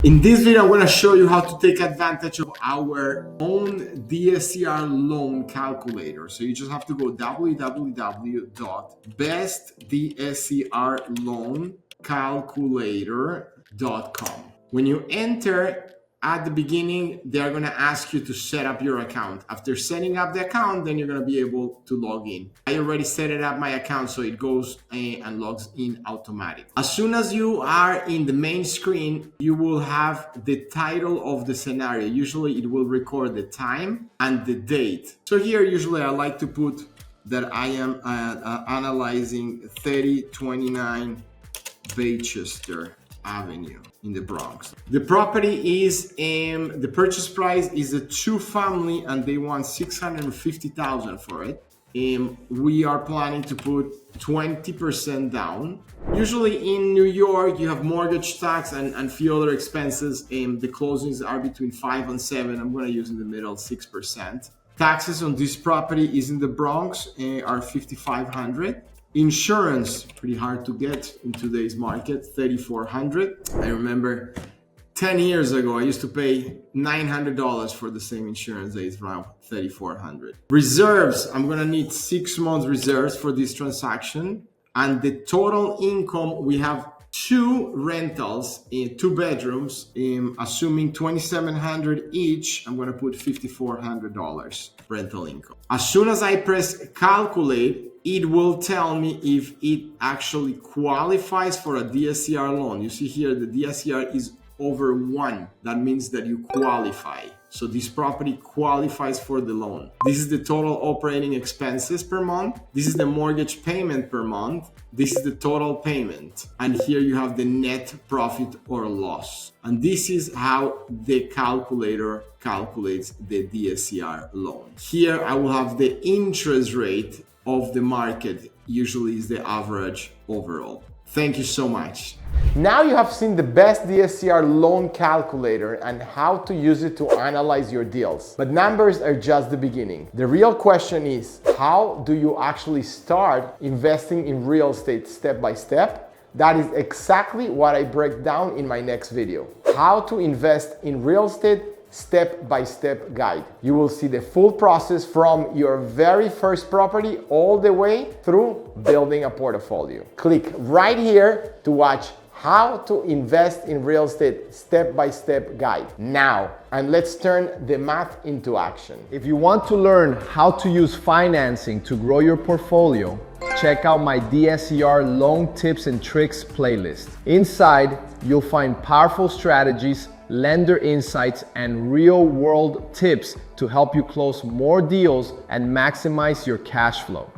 In this video, I'm going to show you how to take advantage of our own DSCR loan calculator. So you just have to go www.bestdscrloancalculator.com. When you enter at the beginning, they're going to ask you to set up your account. After setting up the account, then you're going to be able to log in. I already set it up my account, so it goes and logs in automatic. As soon as you are in the main screen, you will have the title of the scenario. Usually it will record the time and the date. So here, usually I like to put that I am analyzing 3029 Baychester Avenue in the Bronx. The property is the purchase price is a 2-family and they want $650,000 for it. We are planning to put 20% down. Usually in New York, you have mortgage tax and a few other expenses. The closings are between 5 and 7. I'm going to use in the middle 6%. Taxes on this property is in the Bronx are $5,500. Insurance, pretty hard to get in today's market, $3,400. I remember 10 years ago, I used to pay $900 for the same insurance that is around $3,400. Reserves, I'm gonna need 6 months reserves for this transaction. And the total income, we have 2 rentals in 2 bedrooms, assuming $2,700 each. I'm gonna put $5,400 rental income. As soon as I press calculate, it will tell me if it actually qualifies for a DSCR loan. You see here, the DSCR is over 1. That means that you qualify. So this property qualifies for the loan. This is the total operating expenses per month. This is the mortgage payment per month. This is the total payment. And here you have the net profit or loss. And this is how the calculator calculates the DSCR loan. Here I will have the interest rate of the market, usually is the average overall. Thank you so much. Now you have seen the best DSCR loan calculator and how to use it to analyze your deals. But numbers are just the beginning. The real question is, how do you actually start investing in real estate step by step? That is exactly what I break down in my next video. How to invest in real estate step-by-step guide. You will see the full process from your very first property all the way through building a portfolio. Click right here to watch how to invest in real estate step-by-step guide now. And let's turn the math into action. If you want to learn how to use financing to grow your portfolio, check out my DSCR loan tips and tricks playlist. Inside, you'll find powerful strategies, lender insights, and real-world tips to help you close more deals and maximize your cash flow.